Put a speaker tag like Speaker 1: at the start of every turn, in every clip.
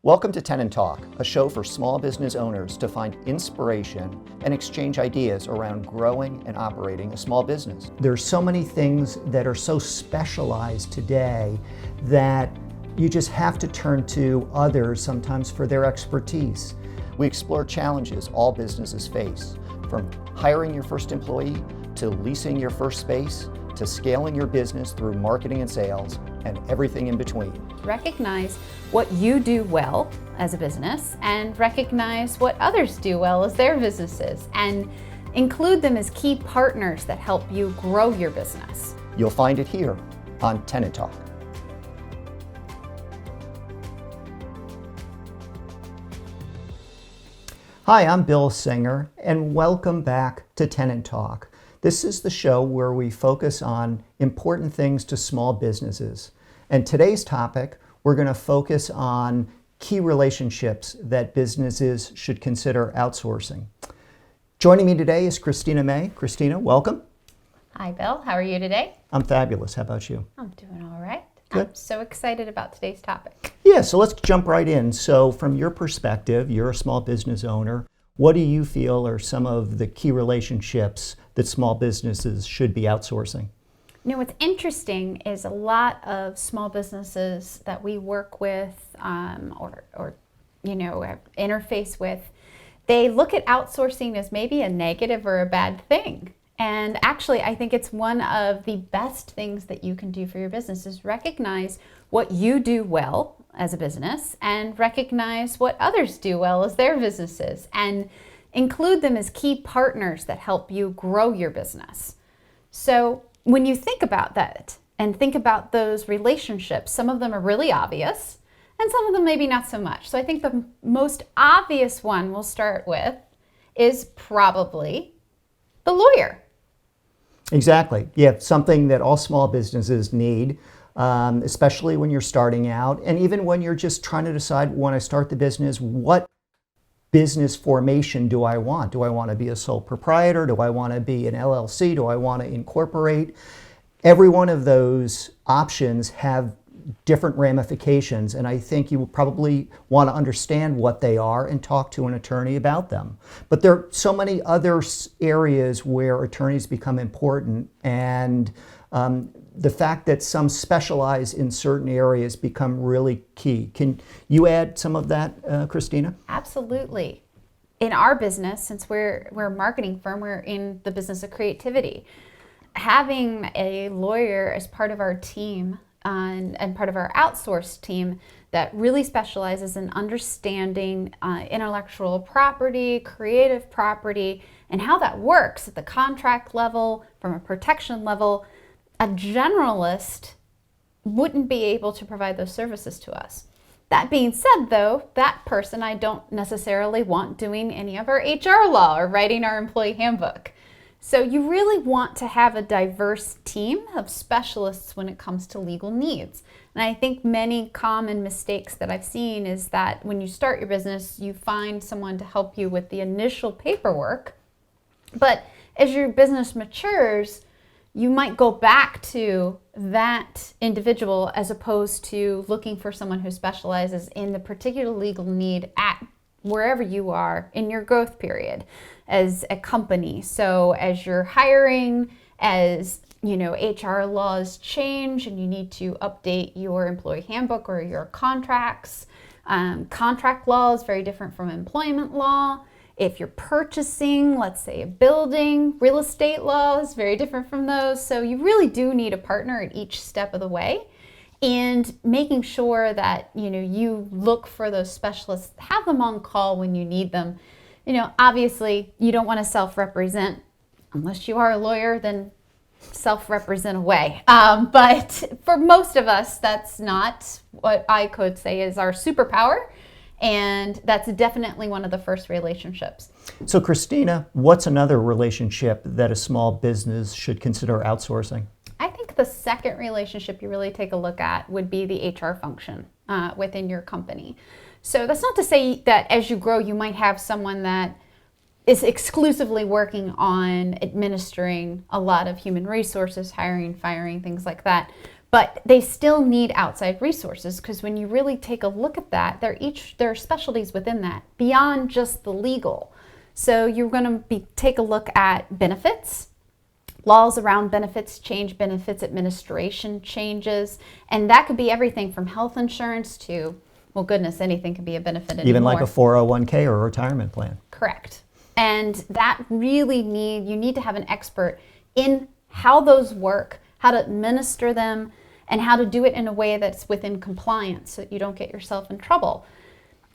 Speaker 1: Welcome to Tenant Talk, a show for small business owners to find inspiration and exchange ideas around growing and operating a small business. There's so many things that are so specialized today that you just have to turn to others sometimes for their expertise. We explore challenges all businesses face, from hiring your first employee to leasing your first space to scaling your business through marketing and sales and everything in between.
Speaker 2: Recognize what you do well as a business and recognize what others do well as their businesses and include them as key partners that help you grow your business.
Speaker 1: You'll find it here on Tenant Talk. Hi, I'm Bill Singer, and welcome back to Tenant Talk. This is the show where we focus on important things to small businesses. And today's topic, we're going to focus on key relationships that businesses should consider outsourcing. Joining me today is Christina May. Christina, welcome.
Speaker 2: Hi, Bill. How are you today?
Speaker 1: I'm fabulous. How about you?
Speaker 2: I'm doing all right.
Speaker 1: Good.
Speaker 2: I'm so excited about today's topic.
Speaker 1: Yeah, so let's jump right in. So from your perspective, you're a small business owner. What do you feel are some of the key relationships that small businesses should be outsourcing?
Speaker 2: You know, what's interesting is a lot of small businesses that we work with or interface with, they look at outsourcing as maybe a negative or a bad thing. And actually, I think it's one of the best things that you can do for your business is recognize what you do well as a business and recognize what others do well as their businesses and include them as key partners that help you grow your business. So when you think about that and think about those relationships, some of them are really obvious and some of them maybe not so much. So I think the most obvious one we'll start with is probably the lawyer.
Speaker 1: Exactly. Yeah, something that all small businesses need, especially when you're starting out. And even when you're just trying to decide, when I start the business, what business formation do I want? Do I want to be a sole proprietor? Do I want to be an LLC? Do I want to incorporate? Every one of those options have different ramifications, and I think you will probably want to understand what they are and talk to an attorney about them. But there are so many other areas where attorneys become important, and the fact that some specialize in certain areas become really key. Can you add some of that, Christina?
Speaker 2: Absolutely. In our business, since we're a marketing firm, we're in the business of creativity. Having a lawyer as part of our team and part of our outsource team that really specializes in understanding intellectual property, creative property, and how that works at the contract level, from a protection level, a generalist wouldn't be able to provide those services to us. That being said, though, that person I don't necessarily want doing any of our HR law or writing our employee handbook. So you really want to have a diverse team of specialists when it comes to legal needs. And I think many common mistakes that I've seen is that when you start your business, you find someone to help you with the initial paperwork. But as your business matures, you might go back to that individual as opposed to looking for someone who specializes in the particular legal need at wherever you are in your growth period as a company. So as you're hiring, as HR laws change and you need to update your employee handbook or your contracts. Contract law is very different from employment law. If you're purchasing, let's say, a building, real estate law is very different from those. So you really do need a partner at each step of the way. And making sure that you look for those specialists, have them on call when you need them. Obviously you don't want to self-represent unless you are a lawyer, then self-represent away. But for most of us, that's not what I could say is our superpower. And that's definitely one of the first relationships.
Speaker 1: So Christina, what's another relationship that a small business should consider outsourcing?
Speaker 2: I think the second relationship you really take a look at would be the HR function within your company. So that's not to say that as you grow, you might have someone that is exclusively working on administering a lot of human resources, hiring, firing, things like that. But they still need outside resources, because when you really take a look at that, there are specialties within that beyond just the legal. So you're going to take a look at benefits, laws around benefits change, benefits administration changes, and that could be everything from health insurance to, well, goodness, anything could be a benefit anymore.
Speaker 1: Even like a 401k or a retirement plan.
Speaker 2: Correct. And that really you need to have an expert in how those work, how to administer them, and how to do it in a way that's within compliance so that you don't get yourself in trouble.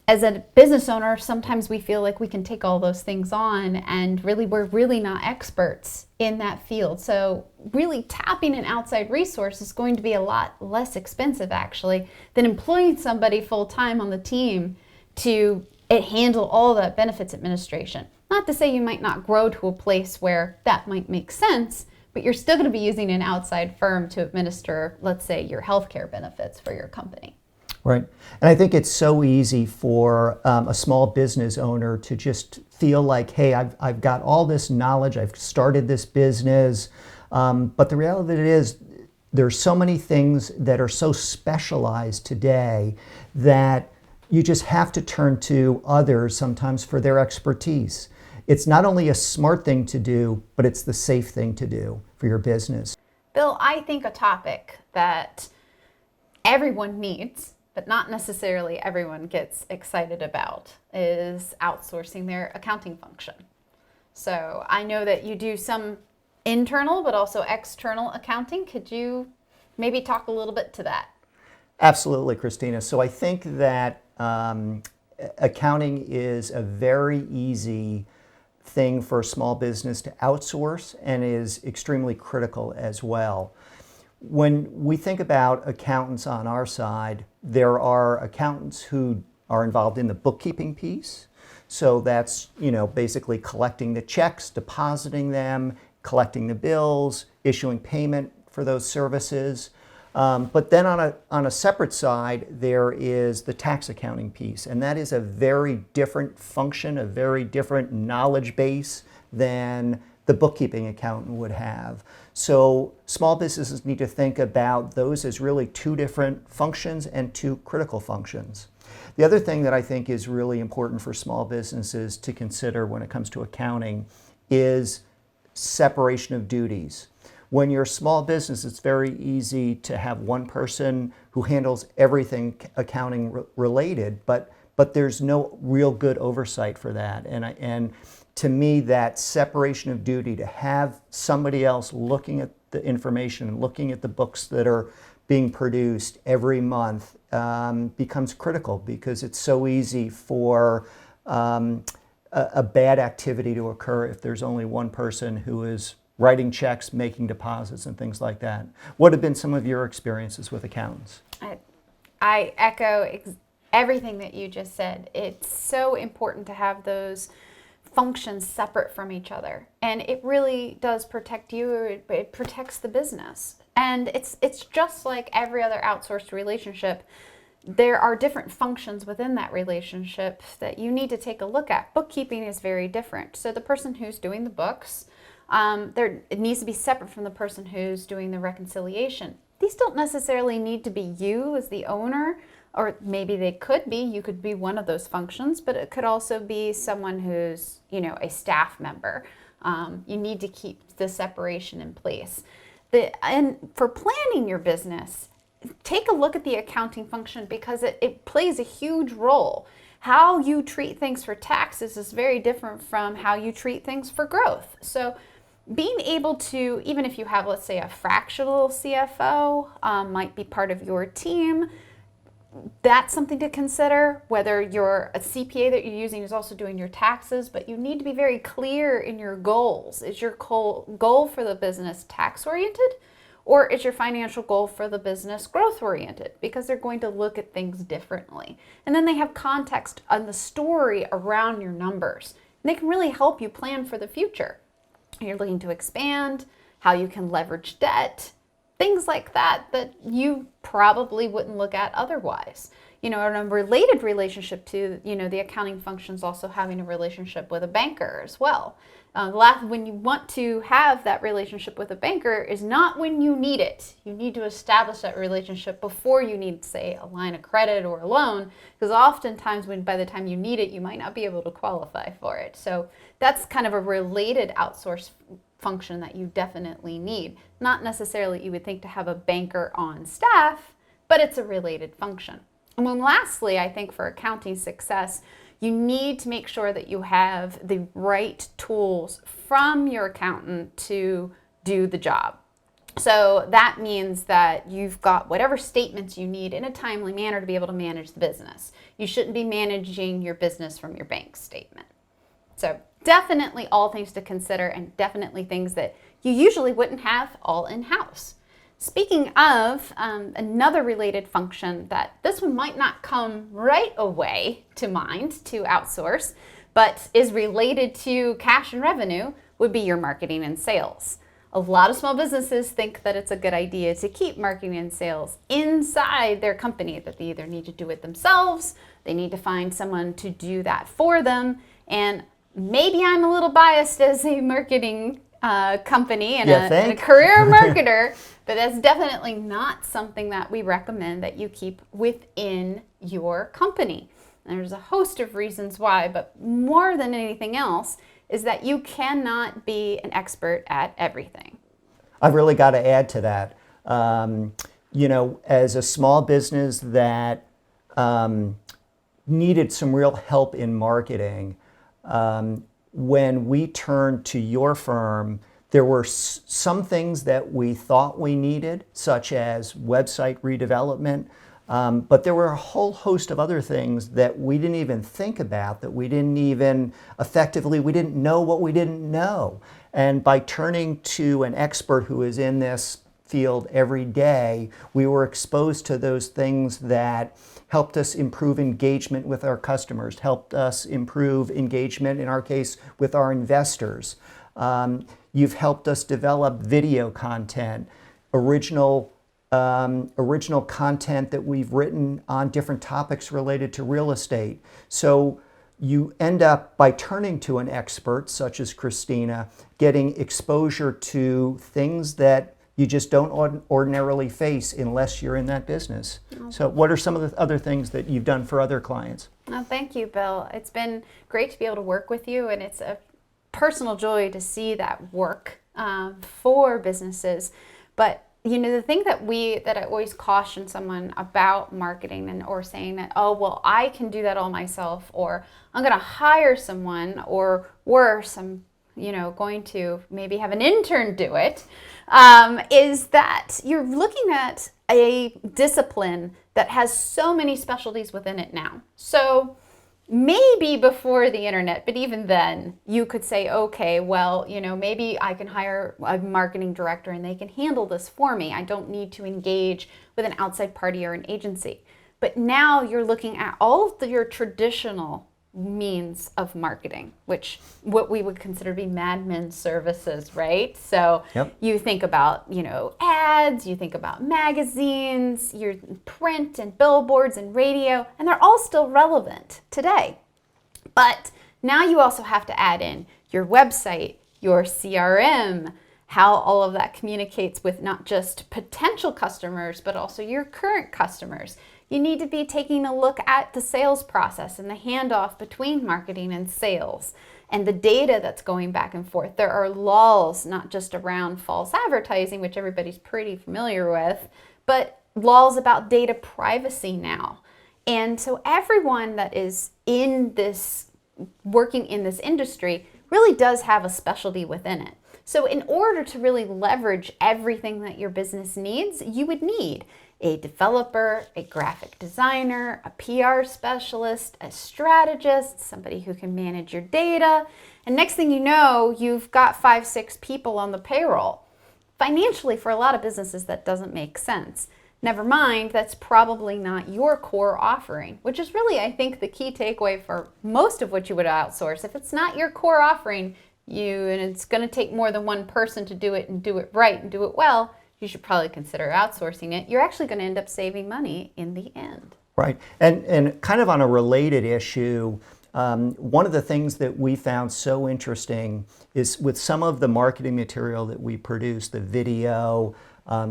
Speaker 2: As a business owner, sometimes we feel like we can take all those things on, and really we're really not experts in that field. So really tapping an outside resource is going to be a lot less expensive actually than employing somebody full-time on the team to handle all that benefits administration. Not to say you might not grow to a place where that might make sense, but you're still going to be using an outside firm to administer, let's say, your healthcare benefits for your company.
Speaker 1: Right. And I think it's so easy for a small business owner to just feel like, hey, I've got all this knowledge, I've started this business, but the reality is there's so many things that are so specialized today that you just have to turn to others sometimes for their expertise. It's not only a smart thing to do, but it's the safe thing to do for your business.
Speaker 2: Bill, I think a topic that everyone needs, but not necessarily everyone gets excited about, is outsourcing their accounting function. So I know that you do some internal but also external accounting. Could you maybe talk a little bit to that?
Speaker 1: Absolutely, Christina. So I think that accounting is a very easy thing for a small business to outsource and is extremely critical as well. When we think about accountants on our side, there are accountants who are involved in the bookkeeping piece. So that's, basically collecting the checks, depositing them, collecting the bills, issuing payment for those services. But then on a separate side, there is the tax accounting piece, and that is a very different function, a very different knowledge base than the bookkeeping accountant would have. So small businesses need to think about those as really two different functions and two critical functions. The other thing that I think is really important for small businesses to consider when it comes to accounting is separation of duties. When you're a small business, it's very easy to have one person who handles everything accounting related, but there's no real good oversight for that. And to me, that separation of duty, to have somebody else looking at the information and looking at the books that are being produced every month becomes critical, because it's so easy for a bad activity to occur if there's only one person who is writing checks, making deposits, and things like that. What have been some of your experiences with accountants?
Speaker 2: I echo everything that you just said. It's so important to have those functions separate from each other, and it really does protect you. It protects the business, and it's just like every other outsourced relationship. There are different functions within that relationship that you need to take a look at. Bookkeeping is very different. So the person who's doing the books, it needs to be separate from the person who's doing the reconciliation. These don't necessarily need to be you as the owner, or maybe they could be. You could be one of those functions, but it could also be someone who's, a staff member. You need to keep the separation in place. And for planning your business, take a look at the accounting function, because it plays a huge role. How you treat things for taxes is very different from how you treat things for growth. So being able to, even if you have, let's say, a fractional CFO, might be part of your team, that's something to consider. Whether you're a CPA that you're using is also doing your taxes, but you need to be very clear in your goals. Is your goal for the business tax-oriented, or is your financial goal for the business growth-oriented? Because they're going to look at things differently. And then they have context on the story around your numbers. And they can really help you plan for the future. You're looking to expand, how you can leverage debt, things like that that you probably wouldn't look at otherwise. And a related relationship to, the accounting functions also having a relationship with a banker as well. When you want to have that relationship with a banker is not when you need it. You need to establish that relationship before you need, say, a line of credit or a loan, because oftentimes by the time you need it, you might not be able to qualify for it. So that's kind of a related outsource function that you definitely need. Not necessarily you would think to have a banker on staff, but it's a related function. And then lastly, I think for accounting success, you need to make sure that you have the right tools from your accountant to do the job. So that means that you've got whatever statements you need in a timely manner to be able to manage the business. You shouldn't be managing your business from your bank statement. So definitely all things to consider, and definitely things that you usually wouldn't have all in-house. Speaking of another related function that this one might not come right away to mind to outsource, but is related to cash and revenue, would be your marketing and sales. A lot of small businesses think that it's a good idea to keep marketing and sales inside their company, that they either need to do it themselves, they need to find someone to do that for them, and maybe I'm a little biased as a marketing company and a career marketer, but that's definitely not something that we recommend that you keep within your company. And there's a host of reasons why, but more than anything else is that you cannot be an expert at everything.
Speaker 1: I've really got to add to that. As a small business that needed some real help in marketing, when we turned to your firm, there were some things that we thought we needed, such as website redevelopment, but there were a whole host of other things that we didn't even think about, that we didn't know what we didn't know. And by turning to an expert who is in this field every day, we were exposed to those things that helped us improve engagement with our customers, helped us improve engagement, in our case, with our investors. You've helped us develop video content, original content that we've written on different topics related to real estate. So you end up, by turning to an expert such as Christina, getting exposure to things that you just don't ordinarily face unless you're in that business. So what are some of the other things that you've done for other clients?
Speaker 2: Oh, thank you, Bill. It's been great to be able to work with you, and it's a personal joy to see that work for businesses. But the thing that I always caution someone about marketing or saying that, oh, well, I can do that all myself, or I'm going to hire someone, or worse, I'm going to maybe have an intern do it, is that you're looking at a discipline that has so many specialties within it now. So maybe before the internet, but even then, you could say, okay, well, maybe I can hire a marketing director and they can handle this for me. I don't need to engage with an outside party or an agency. But now you're looking at all of your traditional means of marketing, which what we would consider to be admin services, right? So
Speaker 1: Yep.
Speaker 2: You think about, ads, you think about magazines, your print and billboards and radio, and they're all still relevant today. But now you also have to add in your website, your CRM, how all of that communicates with not just potential customers, but also your current customers. You need to be taking a look at the sales process and the handoff between marketing and sales and the data that's going back and forth. There are laws not just around false advertising, which everybody's pretty familiar with, but laws about data privacy now. And so everyone that is working in this industry really does have a specialty within it. So in order to really leverage everything that your business needs, you would need a developer, a graphic designer, a PR specialist, a strategist, somebody who can manage your data. And next thing you know, you've got 5-6 people on the payroll. Financially, for a lot of businesses, that doesn't make sense. Never mind, that's probably not your core offering, which is really, I think, the key takeaway for most of what you would outsource. If it's not your core offering, and it's going to take more than one person to do it and do it right and do it well, you should probably consider outsourcing it, you're actually going to end up saving money in the end.
Speaker 1: Right. And kind of on a related issue, one of the things that we found so interesting is with some of the marketing material that we produce, the video,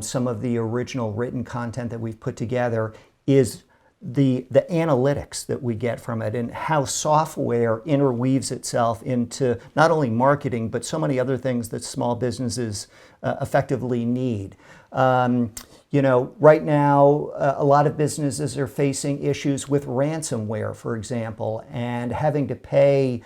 Speaker 1: some of the original written content that we've put together, is the analytics that we get from it and how software interweaves itself into not only marketing, but so many other things that small businesses effectively need. Right now, a lot of businesses are facing issues with ransomware, for example, and having to pay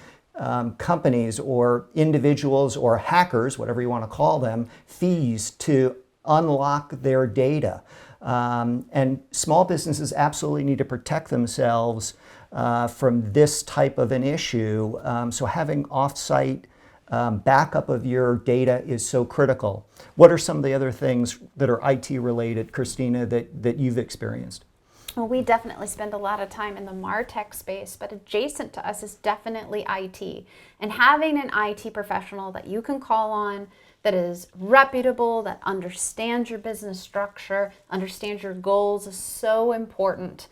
Speaker 1: companies or individuals or hackers, whatever you want to call them, fees to unlock their data. And small businesses absolutely need to protect themselves from this type of an issue. So having offsite backup of your data is so critical. What are some of the other things that are IT related, Christina, that you've experienced?
Speaker 2: Well, we definitely spend a lot of time in the MarTech space, but adjacent to us is definitely IT. And having an IT professional that you can call on, that is reputable, that understands your business structure, understands your goals, is so important.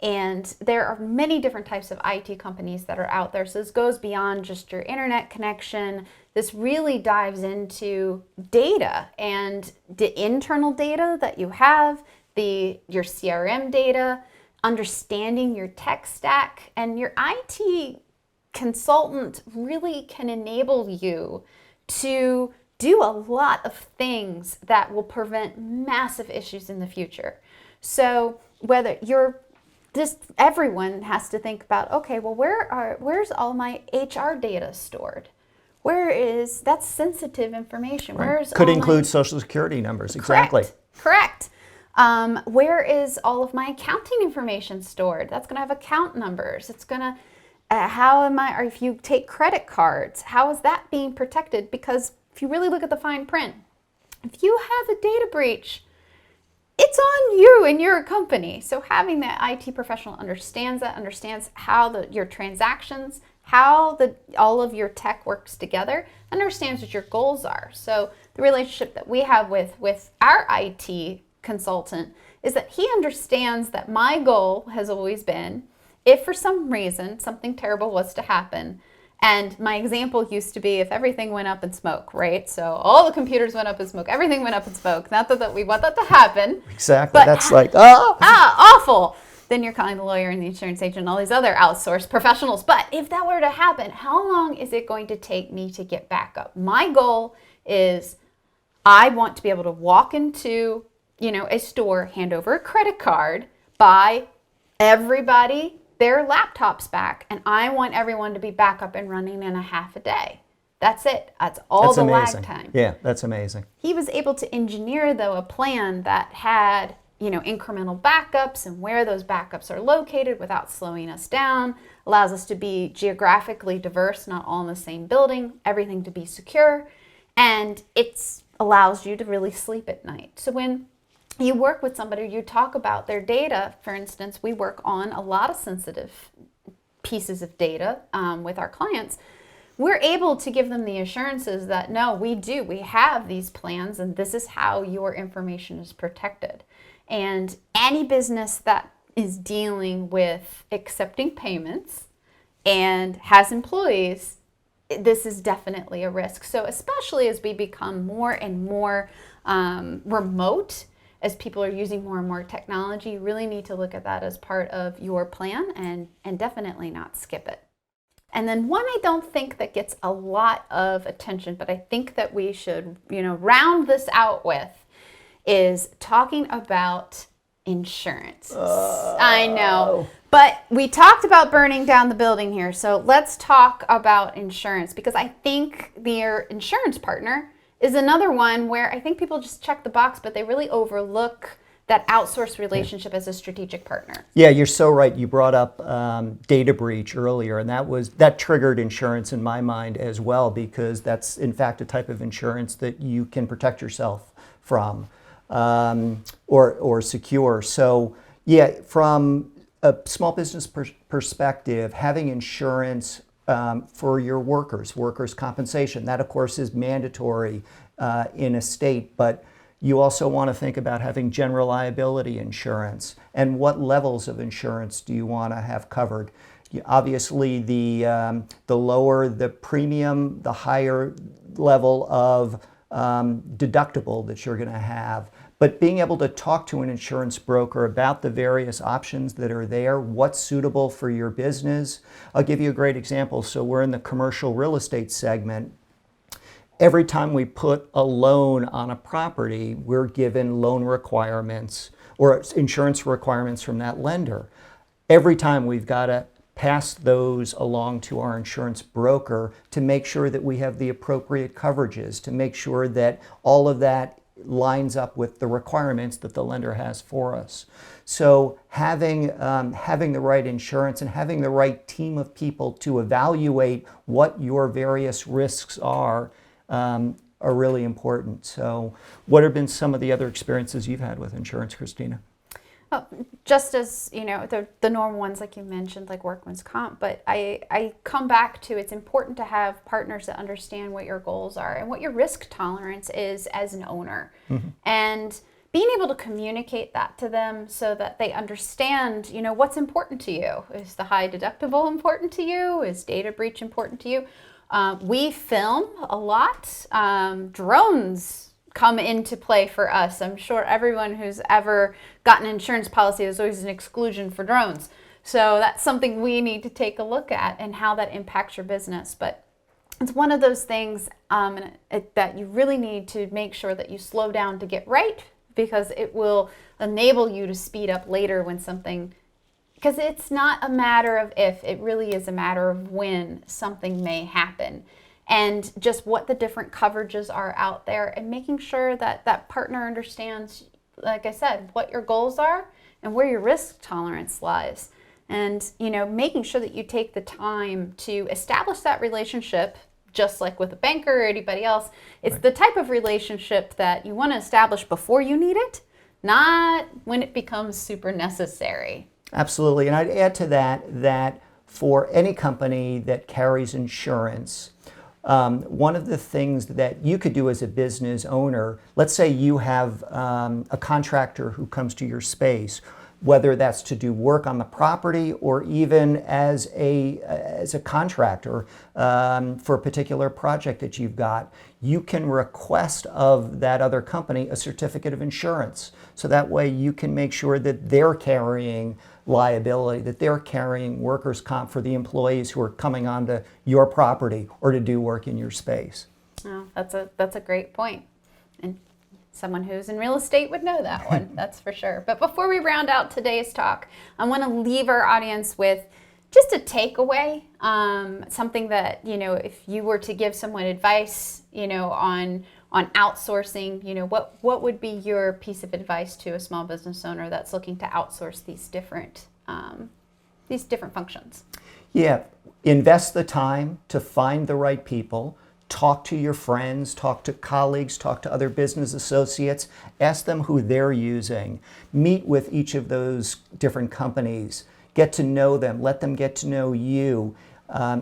Speaker 2: And there are many different types of IT companies that are out there. So this goes beyond just your internet connection. This really dives into data and the internal data that you have, your CRM data, understanding your tech stack, and your IT consultant really can enable you to do a lot of things that will prevent massive issues in the future. So whether everyone has to think about, okay, well, where's all my HR data stored? That's sensitive information.
Speaker 1: Right. Could include social security numbers. Exactly.
Speaker 2: Correct. Where is all of my accounting information stored? That's going to have account numbers. It's going to, or if you take credit cards, how is that being protected? Because if you really look at the fine print, if you have a data breach, it's on you and your company. So having that IT professional understands how your transactions, how all of your tech works together, understands what your goals are. So the relationship that we have with our IT consultant is that he understands that my goal has always been, if for some reason something terrible was to happen, and my example used to be if everything went up in smoke, right? So all the computers went up in smoke, everything went up in smoke. Not that we want that to happen.
Speaker 1: Exactly.
Speaker 2: But
Speaker 1: that's
Speaker 2: awful. Then you're calling the lawyer and the insurance agent and all these other outsourced professionals. But if that were to happen, how long is it going to take me to get back up? My goal is I want to be able to walk into, a store, hand over a credit card, buy everybody their laptops back, and I want everyone to be back up and running in a half a day. That's it. That's all the lag time.
Speaker 1: Yeah, that's amazing.
Speaker 2: He was able to engineer, though, a plan that had, incremental backups and where those backups are located without slowing us down, allows us to be geographically diverse, not all in the same building, everything to be secure, and it allows you to really sleep at night. So when you work with somebody, you talk about their data. For instance, we work on a lot of sensitive pieces of data with our clients. We're able to give them the assurances that, no, we have these plans, and this is how your information is protected. And any business that is dealing with accepting payments and has employees, this is definitely a risk. So especially as we become more and more remote, as people are using more and more technology, you really need to look at that as part of your plan and definitely not skip it. And then one I don't think that gets a lot of attention, but I think that we should, round this out with, is talking about insurance. I know, but we talked about burning down the building here. So let's talk about insurance, because I think their insurance partner is another one where I think people just check the box, but they really overlook that outsourced relationship as a strategic partner.
Speaker 1: Yeah, you're so right. You brought up data breach earlier, and that triggered insurance in my mind as well, because that's in fact a type of insurance that you can protect yourself from or secure. So yeah, from a small business perspective, having insurance for your workers' compensation, that of course is mandatory in a state, but You also want to think about having general liability insurance and what levels of insurance do you want to have covered. Obviously, the lower the premium, the higher level of deductible that you're going to have. But being able to talk to an insurance broker about the various options that are there, what's suitable for your business. I'll give you a great example. So we're in the commercial real estate segment. Every time we put a loan on a property, we're given loan requirements or insurance requirements from that lender. Every time we've got to pass those along to our insurance broker to make sure that we have the appropriate coverages, to make sure that all of that lines up with the requirements that the lender has for us. So having the right insurance and having the right team of people to evaluate what your various risks are really important. So what have been some of the other experiences you've had with insurance, Christina?
Speaker 2: Well, just as, the normal ones like you mentioned, like workman's comp, but I come back to it's important to have partners that understand what your goals are and what your risk tolerance is as an owner. Mm-hmm. And being able to communicate that to them so that they understand, what's important to you. Is the high deductible important to you? Is data breach important to you? We film a lot. Drones come into play for us. I'm sure everyone who's ever gotten an insurance policy, there's always an exclusion for drones. So that's something we need to take a look at and how that impacts your business. But it's one of those things that you really need to make sure that you slow down to get right, because it will enable you to speed up later when something, because it's not a matter of if, it really is a matter of when something may happen. And just what the different coverages are out there and making sure that that partner understands, like I said, what your goals are and where your risk tolerance lies. And, making sure that you take the time to establish that relationship, just like with a banker or anybody else. It's right. The type of relationship that you want to establish before you need it, not when it becomes super necessary.
Speaker 1: Absolutely. And I'd add to that for any company that carries insurance, one of the things that you could do as a business owner, let's say you have a contractor who comes to your space, whether that's to do work on the property or even as a contractor for a particular project that you've got, you can request of that other company a certificate of insurance. So that way you can make sure that they're carrying liability, that they're carrying workers' comp for the employees who are coming onto your property or to do work in your space.
Speaker 2: Oh, that's a great point. And someone who's in real estate would know that one, that's for sure. But before we round out today's talk, I want to leave our audience with just a takeaway, something that, if you were to give someone advice, on outsourcing, what would be your piece of advice to a small business owner that's looking to outsource these different functions?
Speaker 1: Yeah, invest the time to find the right people. Talk to your friends, talk to colleagues, talk to other business associates, ask them who they're using, meet with each of those different companies, get to know them, let them get to know you.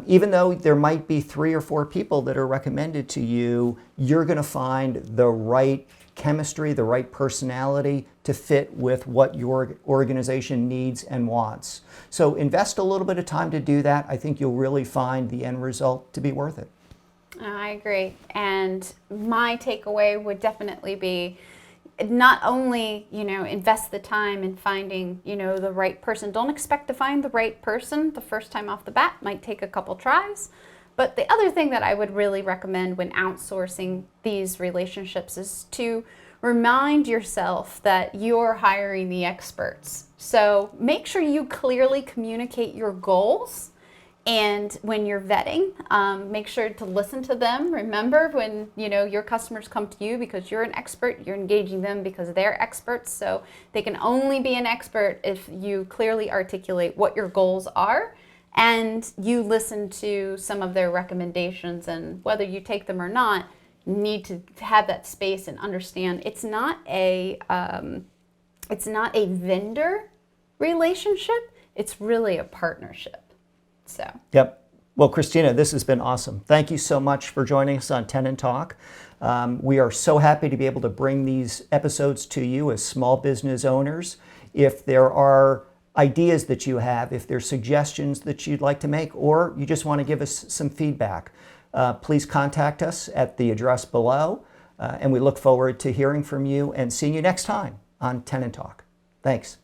Speaker 1: Even though there might be 3 or 4 people that are recommended to you, you're going to find the right chemistry, the right personality to fit with what your organization needs and wants. So invest a little bit of time to do that. I think you'll really find the end result to be worth it.
Speaker 2: I agree. And my takeaway would definitely be not only, invest the time in finding, the right person. Don't expect to find the right person the first time off the bat. Might take a couple tries. But the other thing that I would really recommend when outsourcing these relationships is to remind yourself that you're hiring the experts. So make sure you clearly communicate your goals. And when you're vetting, make sure to listen to them. Remember, when your customers come to you because you're an expert, you're engaging them because they're experts. So they can only be an expert if you clearly articulate what your goals are and you listen to some of their recommendations. And whether you take them or not, you need to have that space and understand it's not a vendor relationship. It's really a partnership. So.
Speaker 1: Yep. Well, Christina, this has been awesome. Thank you so much for joining us on Tenant Talk. We are so happy to be able to bring these episodes to you as small business owners. If there are ideas that you have, if there's suggestions that you'd like to make, or you just want to give us some feedback, please contact us at the address below. And we look forward to hearing from you and seeing you next time on Tenant Talk. Thanks.